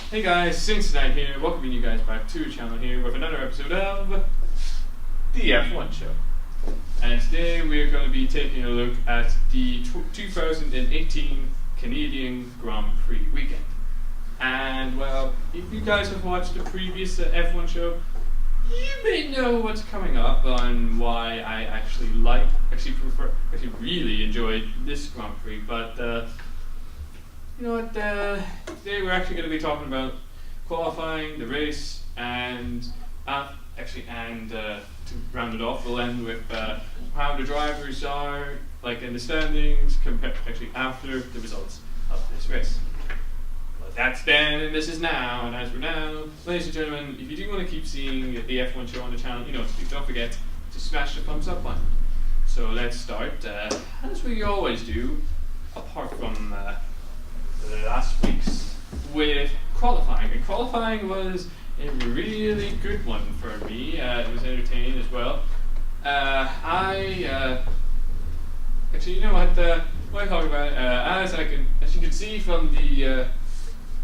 Hey guys, SaintsKnight here, welcoming you guys back to the channel here with another episode of the F1 Show. And today we're going to be taking a look at the 2018 Canadian Grand Prix weekend. And well, if you guys have watched the previous F1 show, you may know what's coming up on why I actually really enjoyed this Grand Prix. But you know what? Today we're actually going to be talking about qualifying, the race, and to round it off, we'll end with how the drivers are, like in the standings, after the results of this race. Well, that's then, and this is now, and as for now, ladies and gentlemen, if you do want to keep seeing the F1 show on the channel, you know what to do. Don't forget to smash the thumbs up button. So let's start, as we always do, apart from last week's, with qualifying. And qualifying was a really good one for me. It was entertaining as well. Actually, you know what? What I talk about, as you can see from the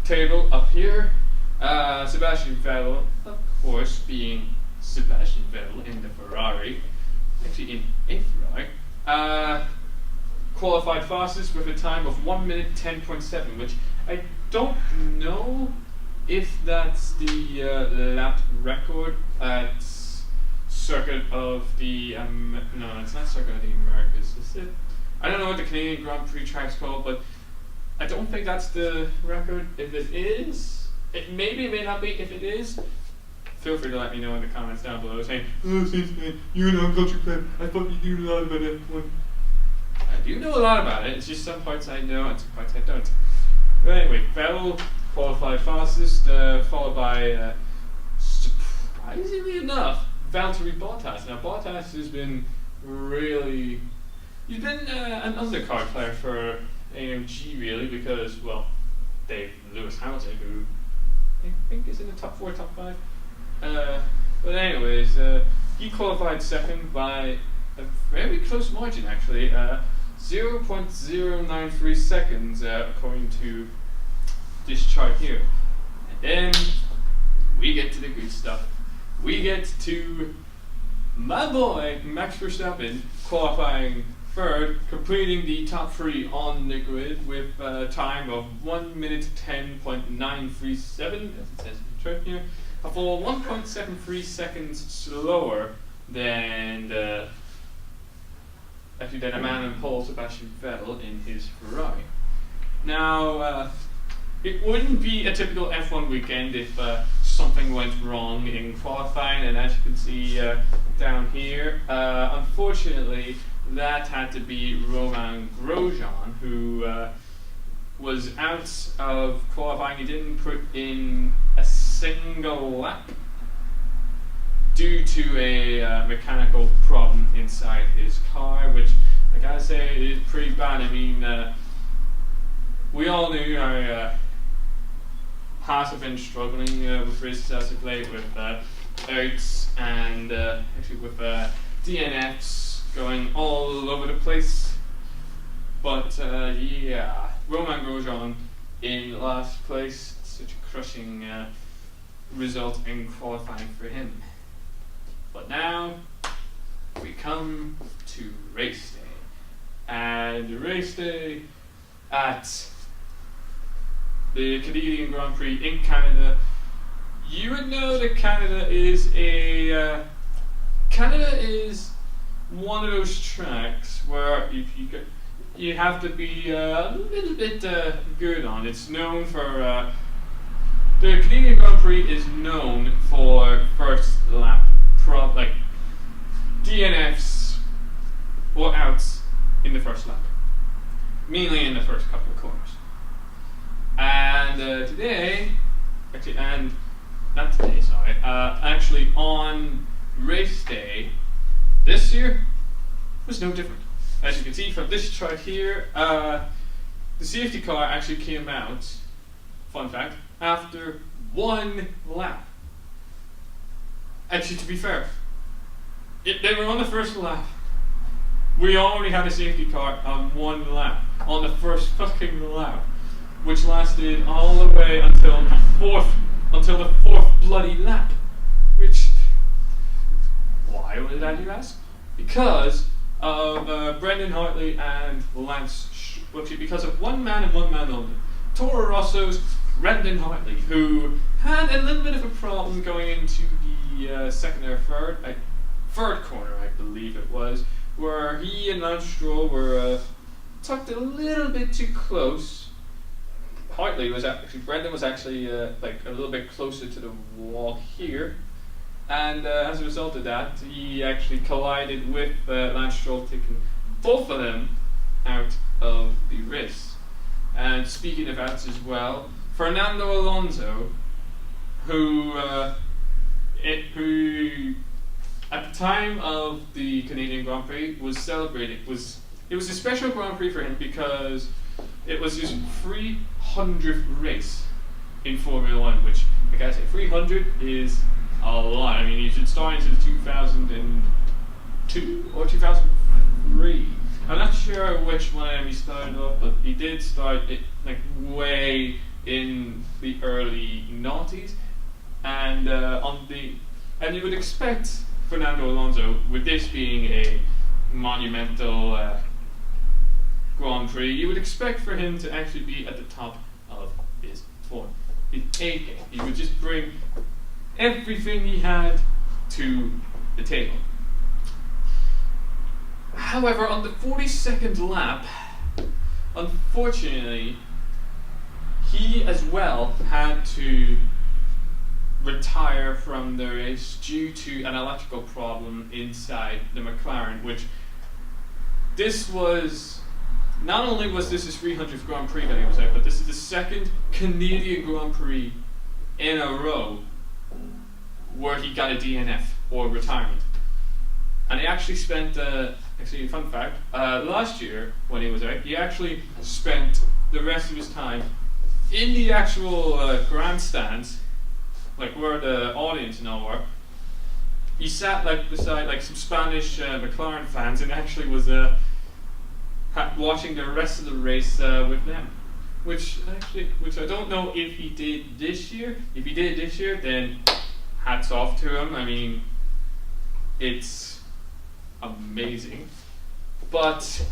table up here, Sebastian Vettel, of course, being Sebastian Vettel in the Ferrari, actually in a Ferrari, qualified fastest with a time of 1 minute 10.7, which I don't know if that's the lap record at Circuit of the no, it's not Circuit of the Americas, is it? I don't know what the Canadian Grand Prix track's called, but I don't think that's the record. If it is, it may not be. If it is, feel free to let me know in the comments down below saying, "Oh, SaintsKnight, you're an uncultured fan. I thought you knew a lot about F1." I do know a lot about it. It's just some parts I know and some parts I don't. But anyway, Vettel qualified fastest, followed by, surprisingly enough, Valtteri Bottas. Now, Bottas has been he's been an undercard player for AMG, really, because, well, Lewis Hamilton, who I think is in the top 4, top 5. But anyways, he qualified second by a very close margin, actually. 0.093 seconds, according to this chart here. And then we get to the good stuff. We get to my boy Max Verstappen qualifying third, completing the top 3 on the grid with a time of 1 minute 10.937, as it says in the chart here, a full 1.73 seconds slower than a man in pole, Sebastian Vettel, in his Ferrari. Now, it wouldn't be a typical F1 weekend if something went wrong in qualifying, and as you can see down here, unfortunately, that had to be Romain Grosjean, who was out of qualifying. He didn't put in a single lap due to a mechanical problem inside his car, which I gotta say is pretty bad. I mean, we all knew how Haas have been struggling with races as of late, with outs and actually with DNFs going all over the place. But yeah, Romain Grosjean in last place, such a crushing result in qualifying for him. But now we come to race day, and race day at the Canadian Grand Prix in Canada. You would know that Canada is one of those tracks where if you have to be a little bit good on. It's known for the Canadian Grand Prix is known for first lap DNFs or outs in the first lap, mainly in the first couple of corners. And actually on race day this year was no different. As you can see from this chart here, the safety car actually came out, fun fact, after 1 lap. Actually, to be fair, they were on the first lap. We already had a safety car on 1 lap, on the first fucking lap. which lasted all the way until the until the fourth bloody lap. Which, why was that, you ask? Because of Brendan Hartley and Lance. Actually, because of one man and one man only. Toro Rosso's Brendan Hartley, who had a little bit of a problem going into the second or third corner, I believe it was, where he and Lance Stroll were tucked a little bit too close. Brendan was actually like a little bit closer to the wall here, and as a result of that, he actually collided with Lance Stroll, taking both of them out of the race. And speaking of that as well, Fernando Alonso, who at the time of the Canadian Grand Prix was celebrating, it was a special Grand Prix for him because it was his 300th race in Formula 1, which, like I say, 300 is a lot. I mean, he should start into 2002 or 2003. I'm not sure which one he started off, but he did start it like way in the early noughties, and you would expect Fernando Alonso, with this being a monumental Grand Prix, you would expect for him to actually be at the top of his form, his A game. He would just bring everything he had to the table. However, on the 42nd lap, unfortunately, he as well had to retire from the race due to an electrical problem inside the McLaren, which this was, not only was this his 300th Grand Prix that he was out, but this is the second Canadian Grand Prix in a row where he got a DNF or retirement. And he actually spent, actually, fun fact, last year when he was out, he actually spent the rest of his time in the actual grandstands, like where the audience were. He sat like beside like some Spanish McLaren fans and actually was watching the rest of the race with them. Which I don't know if he did this year. If he did this year, then hats off to him. I mean, it's amazing. But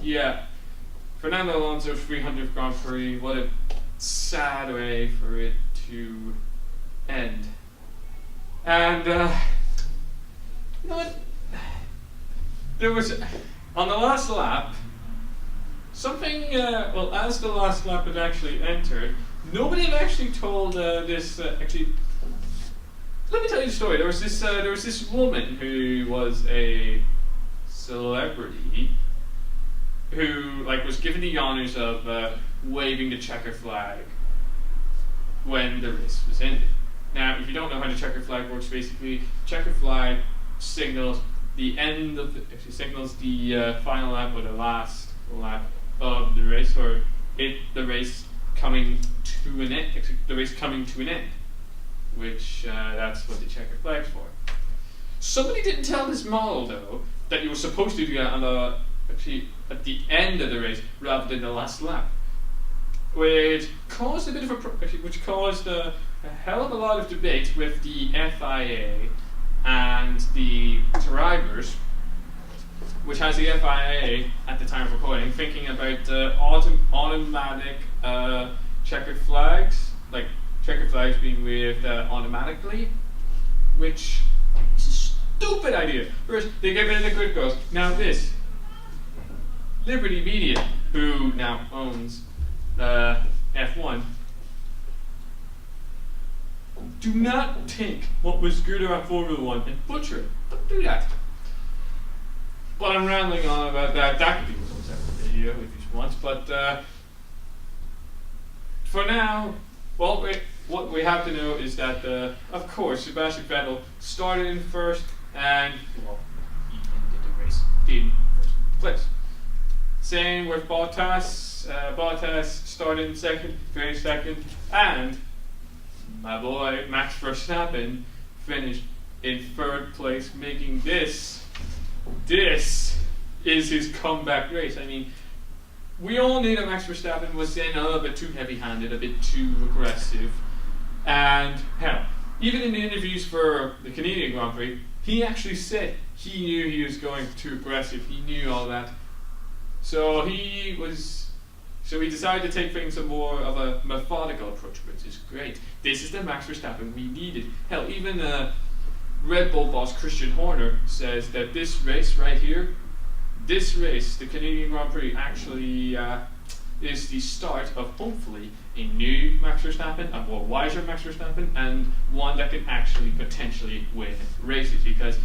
yeah, Fernando Alonso's 300th Grand Prix, what a sad way for it to end. And you know what? There was, on the last lap, something, as the last lap had actually entered, nobody had actually told this, actually, let me tell you the story. There was this woman who was a celebrity who was given the honors of waving the checker flag when the race was ended. Now, if you don't know how the checker flag works, basically, checker flag signals the end of the final lap or the last lap of the race, or the race coming to an end. The race coming to an end, which that's what the checker flag's for. Somebody didn't tell this model though that you were supposed to do that at the end of the race rather than the last lap, which caused a hell of a lot of debate with the FIA and the drivers, which has the FIA at the time of recording thinking about automatic checkered flags, like checkered flags being waved automatically, which is a stupid idea. First, they get rid of the grid girls. Now this, Liberty Media, who now owns F1, do not take what was good about Formula 1 and butcher it. Don't do that. But I'm rambling on about that. That could be a separate video if you want. But for now, what we have to know is that, of course, Sebastian Vettel started in first, and he ended the race in first place. Same with Bottas. Bottas started in second, finished second, and my boy Max Verstappen finished in third place, making this is his comeback race. I mean, we all knew that Max Verstappen was then a little bit too heavy-handed, a bit too aggressive, and hell, even in the interviews for the Canadian Grand Prix, he actually said he knew he was going too aggressive. He knew all that, so he decided to take things a more of a methodical approach, which is great. This is the Max Verstappen we needed. Hell, even Red Bull boss Christian Horner says that this race right here, this race, the Canadian Grand Prix, actually is the start of hopefully a new Max Verstappen, a more wiser Max Verstappen, and one that can actually potentially win races. Because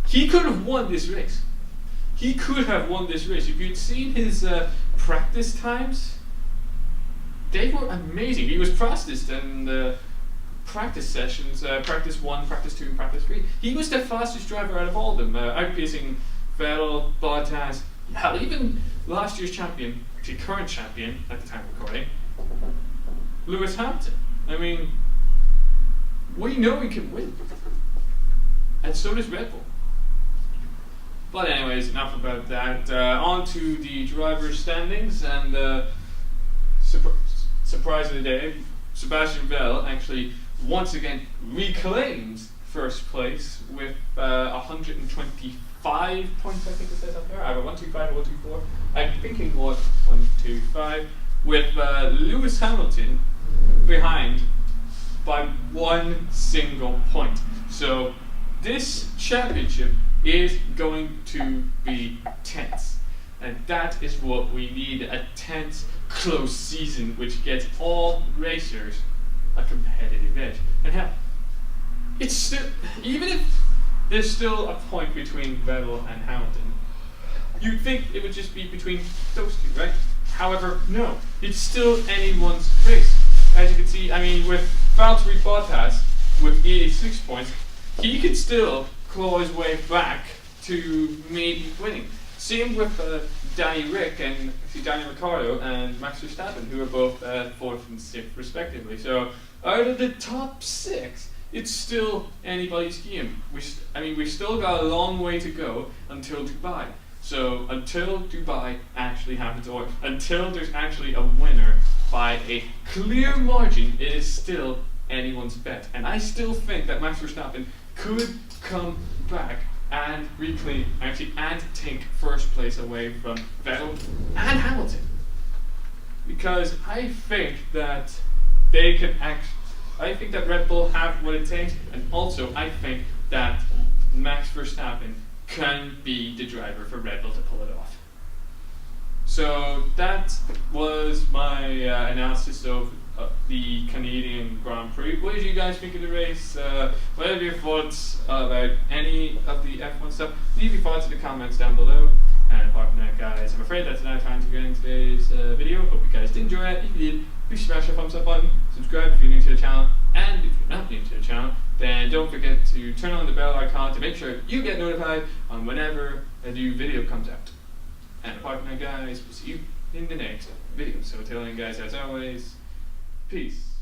he could have won this race. He could have won this race. If you'd seen his practice times, they were amazing. He was fastest in the practice sessions, practice 1, practice 2, and practice 3. He was the fastest driver out of all of them, outpacing Vettel, Bottas, hell, even last year's champion, actually current champion at the time of recording, Lewis Hamilton. I mean, we know he can win. And so does Red Bull. But anyways, enough about that. On to the driver's standings, and surprise of the day, Sebastian Vettel actually once again reclaims first place with 125 points, I think it says up there. Either 125 or 124. I'm thinking 125, with Lewis Hamilton behind by one single point. So this championship is going to be tense, and that is what we need, a tense, close season which gets all racers a competitive edge. And hell, it's still, even if there's still a point between Vettel and Hamilton, you'd think it would just be between those two, right? However, no, it's still anyone's race. As you can see, I mean, with Valtteri Bottas with 86 points, he could still claw his way back to maybe winning. Same with Danny Ricciardo and Max Verstappen, who are both 4th and 6th respectively. So out of the top 6, it's still anybody's game. We've still got a long way to go until Dubai. So until Dubai actually happens, or until there's actually a winner by a clear margin, it is still anyone's bet. And I still think that Max Verstappen could come back and reclaim, and take first place away from Vettel and Hamilton. Because I think that they can I think that Red Bull have what it takes, and also I think that Max Verstappen can be the driver for Red Bull to pull it off. So that was my analysis of the Canadian Grand Prix. What did you guys think of the race? What are your thoughts about any of the F1 stuff? Leave your thoughts in the comments down below. And apart from that, guys, I'm afraid that's enough time to get into today's video. Hope you guys did enjoy it. If you did, please smash the thumbs up button, subscribe if you're new to the channel, and if you're not new to the channel, then don't forget to turn on the bell icon to make sure you get notified on whenever a new video comes out. And apart from that, guys, we'll see you in the next video. So till then, guys, as always, peace.